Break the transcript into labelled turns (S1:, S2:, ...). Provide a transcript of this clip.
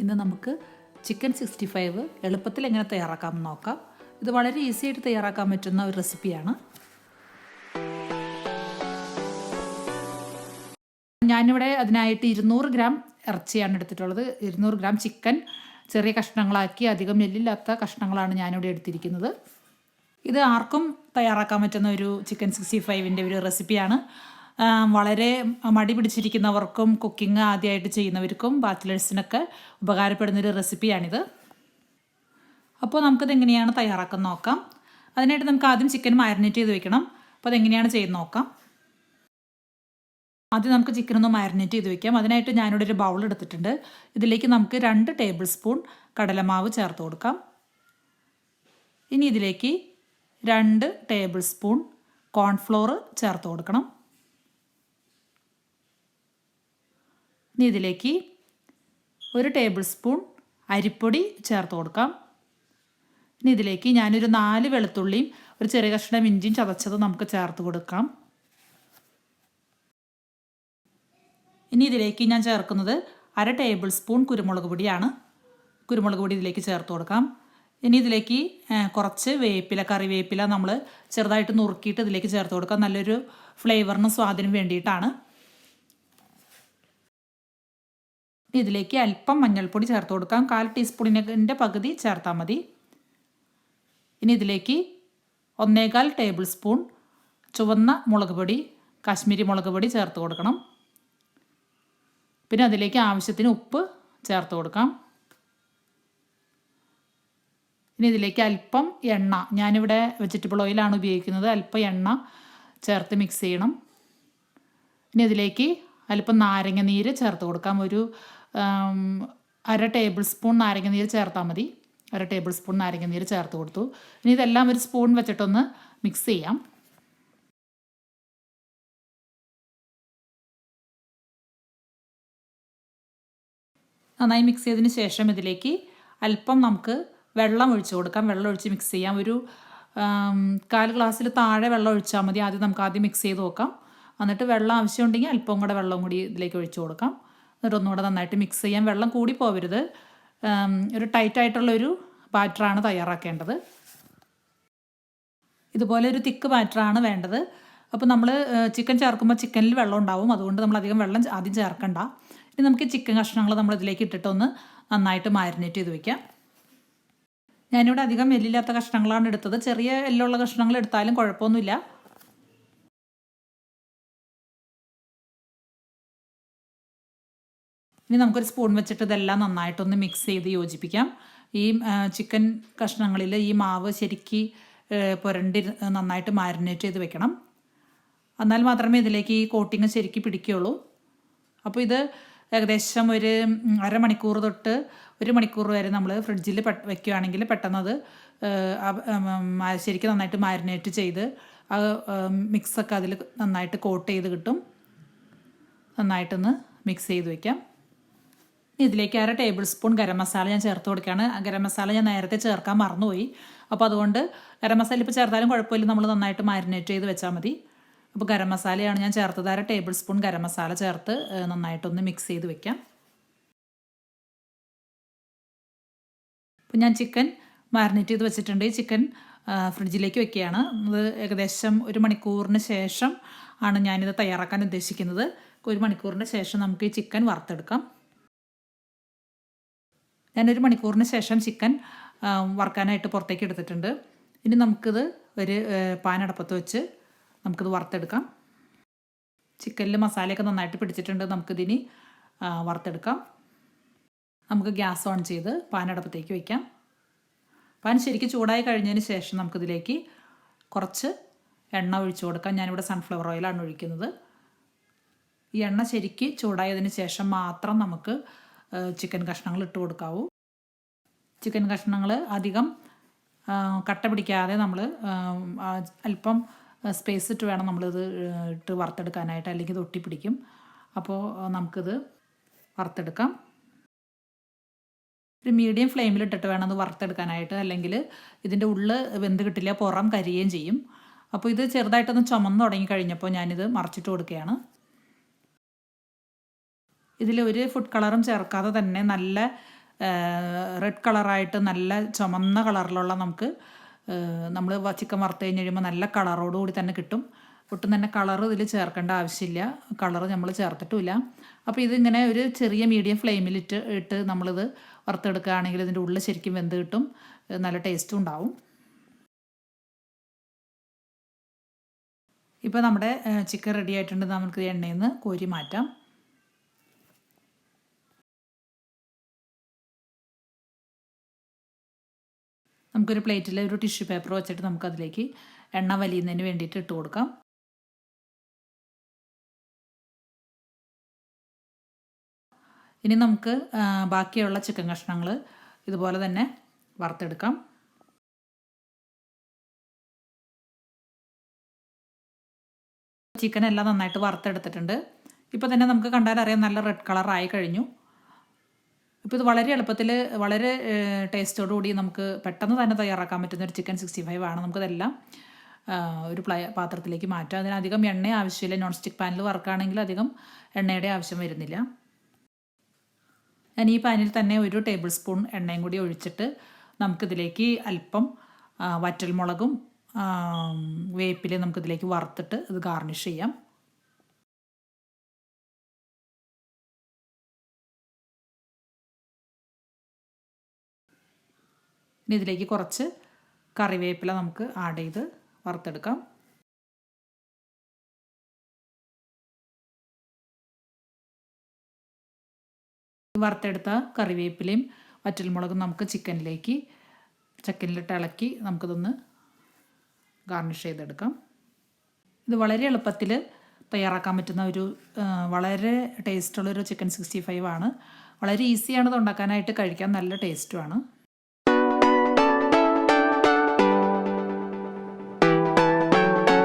S1: ഇന്ന് നമുക്ക് ചിക്കൻ 65 എളുപ്പത്തിൽ എങ്ങനെ തയ്യാറാക്കാമെന്ന് നോക്കാം. ഇത് വളരെ ഈസി ആയിട്ട് തയ്യാറാക്കാൻ പറ്റുന്ന ഒരു റെസിപ്പിയാണ്. ഞാനിവിടെ അതിനായിട്ട് 200 ഗ്രാം ഇറച്ചിയാണ് എടുത്തിട്ടുള്ളത്. 200 ഗ്രാം ചിക്കൻ ചെറിയ കഷ്ണങ്ങളാക്കി, അധികം എല്ലില്ലാത്ത കഷ്ണങ്ങളാണ് ഞാനിവിടെ എടുത്തിരിക്കുന്നത്. ഇത് ആർക്കും തയ്യാറാക്കാൻ പറ്റുന്ന ഒരു ചിക്കൻ 65ൻ്റെ ഒരു റെസിപ്പിയാണ്. വളരെ മടി പിടിച്ചിരിക്കുന്നവർക്കും കുക്കിംഗ് ആദ്യമായിട്ട് ചെയ്യുന്നവർക്കും ബാച്ചിലേഴ്സിനൊക്കെ ഉപകാരപ്പെടുന്നൊരു റെസിപ്പിയാണിത്. അപ്പോൾ നമുക്കിത് എങ്ങനെയാണ് തയ്യാറാക്കുന്നത് നോക്കാം. അതിനായിട്ട് നമുക്ക് ആദ്യം ചിക്കൻ മാരിനേറ്റ് ചെയ്ത് വെക്കണം. അപ്പോൾ അതെങ്ങനെയാണ് ചെയ്യുന്നത് നോക്കാം. ആദ്യം നമുക്ക് ചിക്കൻ ഒന്ന് മാരിനേറ്റ് ചെയ്ത് വെക്കാം. അതിനായിട്ട് ഞാനിവിടെ ഒരു ബൗൾ എടുത്തിട്ടുണ്ട്. ഇതിലേക്ക് നമുക്ക് 2 ടേബിൾ സ്പൂൺ കടലമാവ് ചേർത്ത് കൊടുക്കാം. ഇനി ഇതിലേക്ക് 2 ടേബിൾ സ്പൂൺ കോൺഫ്ലോർ ചേർത്ത് കൊടുക്കണം. ഇനി ഇതിലേക്ക് 1 ടേബിൾ സ്പൂൺ അരിപ്പൊടി ചേർത്ത് കൊടുക്കാം. ഇനി ഇതിലേക്ക് ഞാനൊരു 4 വെളുത്തുള്ളിയും ഒരു ചെറിയ കഷ്ണം ഇഞ്ചിയും ചതച്ചത് നമുക്ക് ചേർത്ത് കൊടുക്കാം. ഇനി ഇതിലേക്ക് ഞാൻ ചേർക്കുന്നത് 1/2 ടേബിൾ സ്പൂൺ കുരുമുളക് പൊടിയാണ്. കുരുമുളക് പൊടി ഇതിലേക്ക് ചേർത്ത് കൊടുക്കാം. ഇനി ഇതിലേക്ക് കുറച്ച് വേപ്പില, കറിവേപ്പില നമ്മൾ ചെറുതായിട്ട് നുറുക്കിയിട്ട് ഇതിലേക്ക് ചേർത്ത് കൊടുക്കാം. നല്ലൊരു ഫ്ലേവറിനും സ്വാദിനും വേണ്ടിയിട്ടാണ്. ഇതിലേക്ക് അല്പം മഞ്ഞൾപ്പൊടി ചേർത്ത് കൊടുക്കാം. 1/4 ടീസ്പൂണിൻ്റെ പകുതി ചേർത്താൽ മതി. ഇനി ഇതിലേക്ക് 1/4 ടേബിൾ സ്പൂൺ ചുവന്ന മുളക് പൊടി, കാശ്മീരി മുളക് പൊടി ചേർത്ത് കൊടുക്കണം. പിന്നെ അതിലേക്ക് ആവശ്യത്തിന് ഉപ്പ് ചേർത്ത് കൊടുക്കാം. ഇനി ഇതിലേക്ക് അല്പം എണ്ണ, ഞാനിവിടെ വെജിറ്റബിൾ ഓയിലാണ് ഉപയോഗിക്കുന്നത്, അല്പം എണ്ണ ചേർത്ത് മിക്സ് ചെയ്യണം. ഇനി ഇതിലേക്ക് അല്പം നാരങ്ങ നീര് ചേർത്ത് കൊടുക്കാം. ഒരു 1/2 ടേബിൾ സ്പൂൺ നാരങ്ങ നീര് ചേർത്താൽ മതി. 1/2 ടേബിൾ സ്പൂൺ നാരങ്ങ നീര് ചേർത്ത് കൊടുത്തു. ഇനി ഇതെല്ലാം ഒരു സ്പൂൺ വെച്ചിട്ടൊന്ന് മിക്സ് ചെയ്യാം. നന്നായി മിക്സ് ചെയ്തതിന് ശേഷം ഇതിലേക്ക് അല്പം നമുക്ക് വെള്ളം ഒഴിച്ച് കൊടുക്കാം. വെള്ളം ഒഴിച്ച് മിക്സ് ചെയ്യാം. ഒരു 1/4 ഗ്ലാസ്സിൽ താഴെ വെള്ളം ഒഴിച്ചാൽ മതി. നമുക്ക് ആദ്യം മിക്സ് ചെയ്ത് നോക്കാം. എന്നിട്ട് വെള്ളം ആവശ്യമുണ്ടെങ്കിൽ അല്പം കൂടെ വെള്ളം കൂടി ഇതിലേക്ക് ഒഴിച്ച് കൊടുക്കാം. എന്നിട്ട് ഒന്നുകൂടെ നന്നായിട്ട് മിക്സ് ചെയ്യാം. വെള്ളം കൂടി പോവരുത്. ഒരു ടൈറ്റായിട്ടുള്ളൊരു ബാറ്ററാണ് തയ്യാറാക്കേണ്ടത്. ഇതുപോലെ ഒരു തിക്ക് ബാറ്ററാണ് വേണ്ടത്. അപ്പോൾ നമ്മൾ ചിക്കൻ ചേർക്കുമ്പോൾ ചിക്കനിൽ വെള്ളം ഉണ്ടാവും. അതുകൊണ്ട് നമ്മൾ അധികം വെള്ളം ആദ്യം ചേർക്കണ്ട. ഇനി നമുക്ക് ചിക്കൻ കഷ്ണങ്ങൾ നമ്മൾ ഇതിലേക്ക് ഇട്ടിട്ടൊന്ന് നന്നായിട്ട് മാരിനേറ്റ് ചെയ്ത് വയ്ക്കാം. ഞാനിവിടെ അധികം എല്ലില്ലാത്ത കഷ്ണങ്ങളാണ് എടുത്തത്. ചെറിയ എല്ലുള്ള കഷ്ണങ്ങൾ എടുത്താലും കുഴപ്പമൊന്നുമില്ല. ഇനി നമുക്കൊരു സ്പൂൺ വെച്ചിട്ട് ഇതെല്ലാം നന്നായിട്ടൊന്ന് മിക്സ് ചെയ്ത് യോജിപ്പിക്കാം. ഈ ചിക്കൻ കഷ്ണങ്ങളിൽ ഈ മാവ് ശരിക്ക് പുരണ്ടി നന്നായിട്ട് മാരിനേറ്റ് ചെയ്ത് വെക്കണം. എന്നാൽ മാത്രമേ ഇതിലേക്ക് ഈ കോട്ടിങ് ശരിക്ക് പിടിക്കുകയുള്ളൂ. അപ്പോൾ ഇത് ഏകദേശം ഒരു 1/2 മണിക്കൂർ തൊട്ട് 1 മണിക്കൂർ വരെ നമ്മൾ ഫ്രിഡ്ജിൽ വെക്കുകയാണെങ്കിൽ പെട്ടെന്നത് ശരിക്കും നന്നായിട്ട് മാരിനേറ്റ് ചെയ്ത് ആ മിക്സൊക്കെ അതിൽ നന്നായിട്ട് കോട്ട് ചെയ്ത് കിട്ടും. നന്നായിട്ടൊന്ന് മിക്സ് ചെയ്ത് വയ്ക്കാം. ഇതിലേക്ക് 1/2 ടേബിൾ സ്പൂൺ ഗരം മസാല ഞാൻ ചേർത്ത് കൊടുക്കുകയാണ്. ഗരം മസാല ഞാൻ നേരത്തെ ചേർക്കാൻ മറന്നുപോയി. അപ്പോൾ അതുകൊണ്ട് ഗരം മസാല ഇപ്പോൾ ചേർത്താലും കുഴപ്പമില്ല, നമ്മൾ നന്നായിട്ട് മാരിനേറ്റ് ചെയ്ത് വെച്ചാൽ മതി. അപ്പോൾ ഗരം മസാലയാണ് ഞാൻ ചേർത്തത്. 1/2 ടേബിൾ സ്പൂൺ ഗരം മസാല ചേർത്ത് നന്നായിട്ടൊന്ന് മിക്സ് ചെയ്ത് വെക്കാം. അപ്പോൾ ഞാൻ ചിക്കൻ മാരിനേറ്റ് ചെയ്ത് വെച്ചിട്ടുണ്ട്. ഈ ചിക്കൻ ഫ്രിഡ്ജിലേക്ക് വെക്കുകയാണ്. അത് ഏകദേശം 1 മണിക്കൂറിന് ശേഷം ആണ് ഞാനിത് തയ്യാറാക്കാൻ ഉദ്ദേശിക്കുന്നത്. 1 മണിക്കൂറിന് ശേഷം നമുക്ക് ഈ ചിക്കൻ വറുത്തെടുക്കാം. ഞാനൊരു മണിക്കൂറിന് ശേഷം ചിക്കൻ വറുക്കാനായിട്ട് പുറത്തേക്ക് എടുത്തിട്ടുണ്ട്. ഇനി നമുക്കിത് ഒരു പാൻ അടപ്പത്ത് വെച്ച് നമുക്കിത് വറുത്തെടുക്കാം. ചിക്കനിൽ മസാലയൊക്കെ നന്നായിട്ട് പിടിച്ചിട്ടുണ്ട്. നമുക്കിതിനി വറുത്തെടുക്കാം. നമുക്ക് ഗ്യാസ് ഓൺ ചെയ്ത് പാൻ അടപ്പത്തേക്ക് വയ്ക്കാം. പാൻ ശരിക്കും ചൂടായി കഴിഞ്ഞതിന് ശേഷം നമുക്കിതിലേക്ക് കുറച്ച് എണ്ണ ഒഴിച്ച് കൊടുക്കാം. ഞാനിവിടെ സൺഫ്ലവർ ഓയിലാണ് ഒഴിക്കുന്നത്. ഈ എണ്ണ ശരിക്ക് ചൂടായതിന് ശേഷം മാത്രം നമുക്ക് ചിക്കൻ കഷ്ണങ്ങൾ ഇട്ട് കൊടുക്കാവൂ. ചിക്കൻ കഷ്ണങ്ങൾ അധികം കട്ട പിടിക്കാതെ നമ്മൾ അല്പം സ്പേസ് ഇട്ട് വേണം നമ്മളിത് ഇട്ട് വറുത്തെടുക്കാനായിട്ട്, അല്ലെങ്കിൽ ഇത് ഒട്ടിപ്പിടിക്കും. അപ്പോൾ നമുക്കിത് വറുത്തെടുക്കാം. ഒരു മീഡിയം ഫ്ലെയിമിലിട്ടിട്ട് വേണം അത് വറുത്തെടുക്കാനായിട്ട്, അല്ലെങ്കിൽ ഇതിൻ്റെ ഉള്ളിൽ വെന്ത് കിട്ടില്ല, പുറം കരിയുകയും ചെയ്യും. അപ്പോൾ ഇത് ചെറുതായിട്ടൊന്ന് ചുമന്ന് തുടങ്ങി കഴിഞ്ഞപ്പോൾ ഞാനിത് മറിച്ചിട്ട് കൊടുക്കുകയാണ്. ഇതിൽ ഒരു ഫുഡ് കളറും ചേർക്കാതെ തന്നെ നല്ല റെഡ് കളറായിട്ട് നല്ല ചുമന്ന കളറിലുള്ള നമുക്ക് നമ്മൾ ചിക്കൻ വറുത്ത് കഴിഞ്ഞ് കഴിയുമ്പോൾ നല്ല കളറോടുകൂടി തന്നെ കിട്ടും. ഒട്ടും തന്നെ കളർ ഇതിൽ ചേർക്കേണ്ട ആവശ്യമില്ല, കളർ നമ്മൾ ചേർത്തിട്ടുമില്ല. അപ്പോൾ ഇതിങ്ങനെ ഒരു ചെറിയ മീഡിയം ഫ്ലെയിമിലിട്ട് നമ്മളിത് വറുത്തെടുക്കുകയാണെങ്കിൽ ഇതിൻ്റെ ഉള്ളിൽ ശരിക്കും വെന്ത് കിട്ടും, നല്ല ടേസ്റ്റും ഉണ്ടാവും. ഇപ്പോൾ നമ്മുടെ ചിക്കൻ റെഡി ആയിട്ടുണ്ട്. നമുക്ക് എണ്ണയിൽ നിന്ന് കോരി മാറ്റാം. നമുക്കൊരു പ്ലേറ്റിൽ ഒരു ടിഷ്യൂ പേപ്പർ വെച്ചിട്ട് നമുക്കതിലേക്ക് എണ്ണ വലിയുന്നതിന് വേണ്ടിയിട്ട് ഇട്ട് കൊടുക്കാം. ഇനി നമുക്ക് ബാക്കിയുള്ള ചിക്കൻ കഷ്ണങ്ങൾ ഇതുപോലെ തന്നെ വറുത്തെടുക്കാം. ചിക്കൻ എല്ലാം നന്നായിട്ട് വറുത്തെടുത്തിട്ടുണ്ട്. ഇപ്പോൾ തന്നെ നമുക്ക് കണ്ടാൽ അറിയാം നല്ല റെഡ് കളറായി കഴിഞ്ഞു. ഇപ്പോൾ ഇത് വളരെ എളുപ്പത്തിൽ വളരെ ടേസ്റ്റോടുകൂടി നമുക്ക് പെട്ടെന്ന് തന്നെ തയ്യാറാക്കാൻ പറ്റുന്ന ഒരു ചിക്കൻ 65 ആണ്. നമുക്കിതെല്ലാം ഒരു പാത്രത്തിലേക്ക് മാറ്റാം. അതിനധികം എണ്ണ ആവശ്യമില്ല. നോൺ സ്റ്റിക്ക് പാനിൽ വറുക്കുകയാണെങ്കിൽ അധികം എണ്ണയുടെ ആവശ്യം വരുന്നില്ല. ഞാൻ ഈ പാനിൽ തന്നെ ഒരു ടേബിൾ സ്പൂൺ എണ്ണയും കൂടി ഒഴിച്ചിട്ട് നമുക്കിതിലേക്ക് അല്പം വറ്റൽമുളകും വേപ്പില നമുക്കിതിലേക്ക് വറുത്തിട്ട് ഇത് ഗാർണിഷ് ചെയ്യാം. ഇനി ഇതിലേക്ക് കുറച്ച് കറിവേപ്പില നമുക്ക് ആഡ് ചെയ്ത് വറുത്തെടുക്കാം. വറുത്തെടുത്ത കറിവേപ്പിലയും വറ്റൽമുളകും നമുക്ക് ചിക്കനിലിട്ട് ഇളക്കി നമുക്കിതൊന്ന് ഗാർണിഷ് ചെയ്തെടുക്കാം. ഇത് വളരെ എളുപ്പത്തിൽ തയ്യാറാക്കാൻ പറ്റുന്ന ഒരു വളരെ ടേസ്റ്റുള്ളൊരു ചിക്കൻ 65 ആണ്. വളരെ ഈസിയാണ് ഇത് ഉണ്ടാക്കാനായിട്ട്, കഴിക്കാൻ നല്ല ടേസ്റ്റുമാണ്.